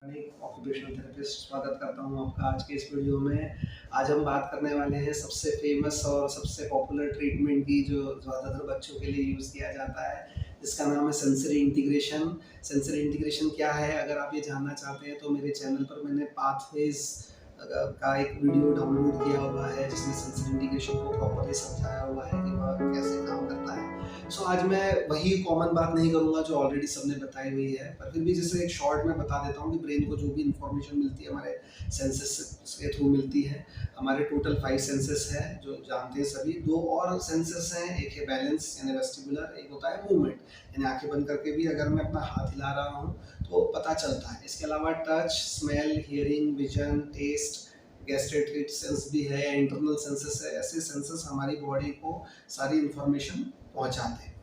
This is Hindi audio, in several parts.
एक ऑक्यूपेशनल थेरेपिस्ट स्वागत करता हूँ आपका आज के इस वीडियो में। आज हम बात करने वाले हैं सबसे फेमस और सबसे पॉपुलर ट्रीटमेंट की जो ज़्यादातर बच्चों के लिए यूज़ किया जाता है, जिसका नाम है सेंसरी इंटीग्रेशन। सेंसरी इंटीग्रेशन क्या है, अगर आप ये जानना चाहते हैं तो मेरे चैनल पर मैंने पाथवेज का एक वीडियो डाउनलोड किया हुआ है जिसमें सेंसरी इंटीग्रेशन को प्रॉपर्ली समझाया हुआ है कि वह कैसे काम करता है। आज मैं वही कॉमन बात नहीं करूंगा जो ऑलरेडी सबने बताई हुई है, पर फिर भी जैसे एक शॉर्ट में बता देता हूँ कि ब्रेन को जो भी इंफॉर्मेशन मिलती है हमारे सेंसेस के थ्रू मिलती है। हमारे टोटल 5 सेंसेस है जो जानते हैं सभी। 2 और सेंसेस हैं, एक है बैलेंस यानी वेस्टिबुलर, एक होता है मूवमेंट यानी आंखें बंद करके भी अगर मैं अपना हाथ हिला रहा हूँ तो पता चलता है। इसके अलावा touch, smell, hearing, vision, taste, gustatory sense भी है या इंटरनल सेंसेस है। ऐसे सेंसेस हमारी बॉडी को सारी इंफॉर्मेशन पहुंचाते हैं।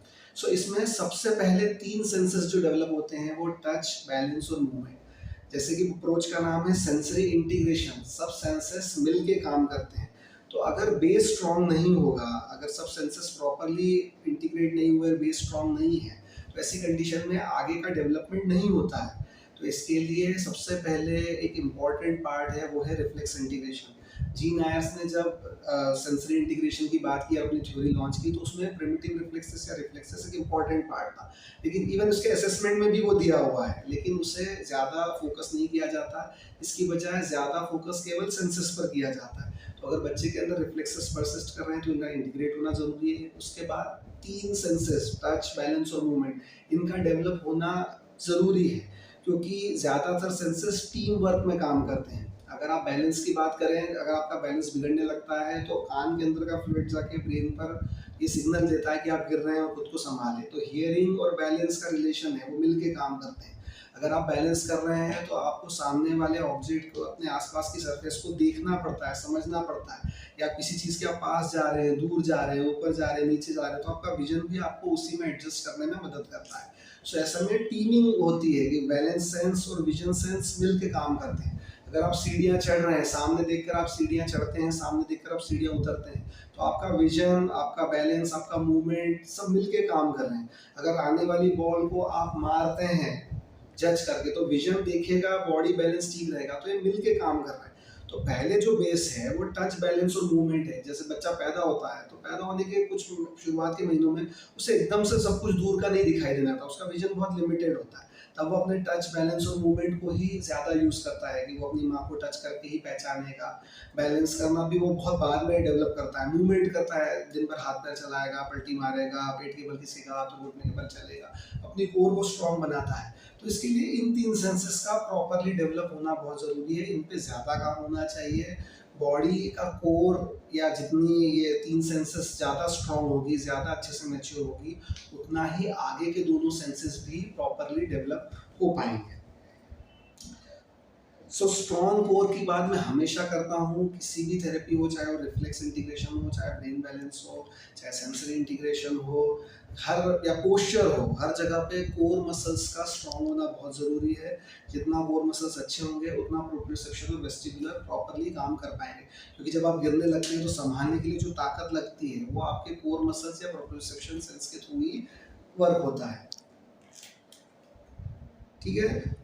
इसमें सबसे पहले 3 सेंसेस जो डेवलप होते हैं वो टच, बैलेंस और मूवमेंट। जैसे कि अप्रोच का नाम है सेंसरी इंटीग्रेशन, सब सेंसेस मिलके काम करते हैं। तो अगर बेस स्ट्रॉन्ग नहीं होगा, अगर सब सेंसेस प्रॉपरली इंटीग्रेट नहीं हुए, बेस स्ट्रॉन्ग नहीं है, तो ऐसी कंडीशन में आगे का डेवलपमेंट नहीं होता है। तो इसके लिए सबसे पहले एक इम्पॉर्टेंट पार्ट है वो है रिफ्लेक्स इंटीग्रेशन। जीन आयर्स ने जब सेंसरी इंटीग्रेशन की बात की, अपनी थ्योरी लॉन्च की, तो उसमें प्रिमिटिव रिफ्लेक्सेस या रिफ्लेक्सेस एक इम्पॉर्टेंट पार्ट था। लेकिन इवन उसके असेसमेंट में भी वो दिया हुआ है, लेकिन उसे ज़्यादा फोकस नहीं किया जाता। इसकी बजाय ज़्यादा फोकस केवल सेंसेस पर किया जाता है। तो अगर बच्चे के अंदर रिफ्लेक्सेस परसिस्ट कर रहे हैं तो इनका इंटीग्रेट होना जरूरी है। उसके बाद 3 सेंसेस टच, बैलेंस और मूवमेंट, इनका डेवलप होना ज़रूरी है, क्योंकि ज़्यादातर सेंसेस टीम वर्क में काम करते हैं। अगर आप बैलेंस की बात करें, अगर आपका बैलेंस बिगड़ने लगता है तो कान के अंदर का फ्लूइड जाके ब्रेन पर ये सिग्नल देता है कि आप गिर रहे हैं और खुद को संभालें। तो हियरिंग और बैलेंस का रिलेशन है, वो मिलके काम करते हैं। अगर आप बैलेंस कर रहे हैं तो आपको सामने वाले ऑब्जेक्ट को, अपने आसपास की सरफेस को देखना पड़ता है, समझना पड़ता है। या किसी चीज़ के आप पास जा रहे हैं, दूर जा रहे हैं, ऊपर जा रहे हैं, नीचे जा रहे हैं, तो आपका विजन भी आपको उसी में एडजस्ट करने में मदद करता है। ऐसे में टीमिंग होती है कि बैलेंस सेंस और विजन सेंस मिलके काम करते हैं। अगर आप सीढ़ियाँ चढ़ रहे हैं, सामने देखकर आप सीढ़ियाँ चढ़ते हैं, सामने देखकर आप सीढ़ियाँ उतरते हैं, तो आपका विजन, आपका बैलेंस, आपका मूवमेंट सब मिलके काम कर रहे हैं। अगर आने वाली बॉल को आप मारते हैं जज करके, तो विजन देखेगा, बॉडी बैलेंस ठीक रहेगा, तो ये मिलके काम कर रहा है। तो पहले जो बेस है वो टच, बैलेंस और मूवमेंट है। जैसे बच्चा पैदा होता है तो पैदा होने के कुछ शुरुआत के महीनों में उसे एकदम से सब कुछ दूर का नहीं दिखाई देना था, उसका विजन बहुत लिमिटेड होता है। तब वो अपने टच, बैलेंस और मूवमेंट को ही ज़्यादा यूज़ करता है कि वो अपनी माँ को टच करके ही पहचानेगा। बैलेंस करना भी वो बहुत बाद में डेवलप करता है। मूवमेंट करता है, दिन भर हाथ पैर चलाएगा, पलटी मारेगा, पेट के बल खिसेगा, तो घुटने के बल चलेगा, अपनी कोर को स्ट्रॉन्ग बनाता है। तो इसके लिए इन 3 सेंसेस का प्रॉपरली डेवलप होना बहुत ज़रूरी है, इन पे ज़्यादा काम होना चाहिए। बॉडी का कोर या जितनी ये 3 सेंसेस ज़्यादा स्ट्रॉन्ग होगी, ज़्यादा अच्छे से मैच्योर होगी, उतना ही आगे के दोनों सेंसेस भी प्रॉपरली डेवलप हो पाएंगे। स्ट्रॉन्ग कोर की बात मैं हमेशा करता हूँ, किसी भी थेरेपी हो, चाहे वो रिफ्लेक्स इंटीग्रेशन हो, चाहे ब्रेन बैलेंस हो, चाहे सेंसरी इंटीग्रेशन हो, हर या पोस्चर हो, हर जगह पे कोर मसल्स का स्ट्रॉन्ग होना बहुत ज़रूरी है। जितना कोर मसल्स अच्छे होंगे उतना प्रोप्रियोसेप्शन और वेस्टिबुलर प्रॉपरली काम कर पाएंगे, क्योंकि जब आप गिरने लगते हैं तो संभालने के लिए जो ताकत लगती है वो आपके कोर मसल्स या प्रोप्रियोसेप्शन सेल्स के थ्रू ही वर्क होता है। ठीक है।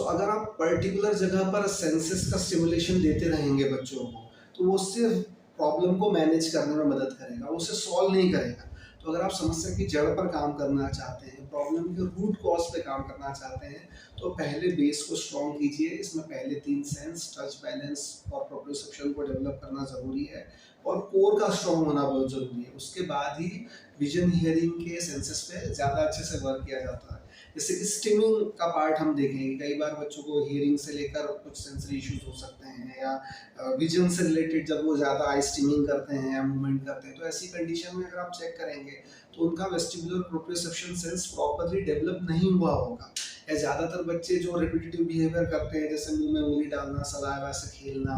अगर आप पर्टिकुलर जगह पर सेंसेस का स्टिमुलेशन देते रहेंगे बच्चों को, तो वो सिर्फ प्रॉब्लम को मैनेज करने में मदद करेगा, वो उसे सॉल्व नहीं करेगा। तो अगर आप समस्या की जड़ पर काम करना चाहते हैं, प्रॉब्लम के रूट कॉज पे काम करना चाहते हैं, तो पहले बेस को स्ट्रॉन्ग कीजिए। इसमें पहले 3 सेंस टच, बैलेंस और प्रोप्रियोसेप्शन को डेवलप करना ज़रूरी है, और कोर का स्ट्रॉन्ग होना बहुत ज़रूरी है। उसके बाद ही विजन, हियरिंग के सेंसेस पे ज़्यादा अच्छे से वर्क किया जाता है। जैसे कि स्टिमिंग का पार्ट हम देखेंगे, कई बार बच्चों को हियरिंग से लेकर कुछ सेंसरी इश्यूज हो सकते हैं, या विजन से रिलेटेड जब वो ज़्यादा आई स्टिमिंग करते हैं या मूवमेंट करते हैं, तो ऐसी कंडीशन में अगर आप चेक करेंगे तो उनका vestibular proprioception sense properly develop नहीं हुआ होगा। या ज़्यादातर बच्चे जो रिपीटेटिव बिहेवियर करते हैं, जैसे मुंह में उंगली डालना, सलाइवा से खेलना,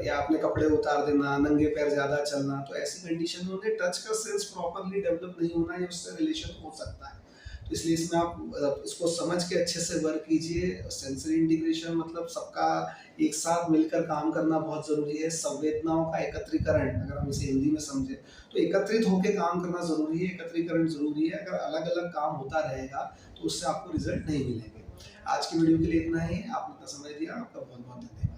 या अपने कपड़े उतार देना, नंगे पैर ज़्यादा चलना, तो ऐसी कंडीशन में उन्हें टच का सेंस प्रॉपरली डेवलप नहीं होना, या उससे रिलेशन हो सकता है। तो इसलिए इसमें आप इसको समझ के अच्छे से वर्क कीजिए। सेंसरी इंटीग्रेशन मतलब सबका एक साथ मिलकर काम करना बहुत ज़रूरी है। संवेदनाओं का एकत्रीकरण, अगर हम इसे हिंदी में समझे तो एकत्रित होकर काम करना ज़रूरी है, एकत्रीकरण ज़रूरी है। अगर अलग अलग काम होता रहेगा तो उससे आपको रिजल्ट नहीं मिलेंगे। आज की वीडियो के लिए इतना ही। आपने इतना समय दिया, आपका बहुत बहुत धन्यवाद।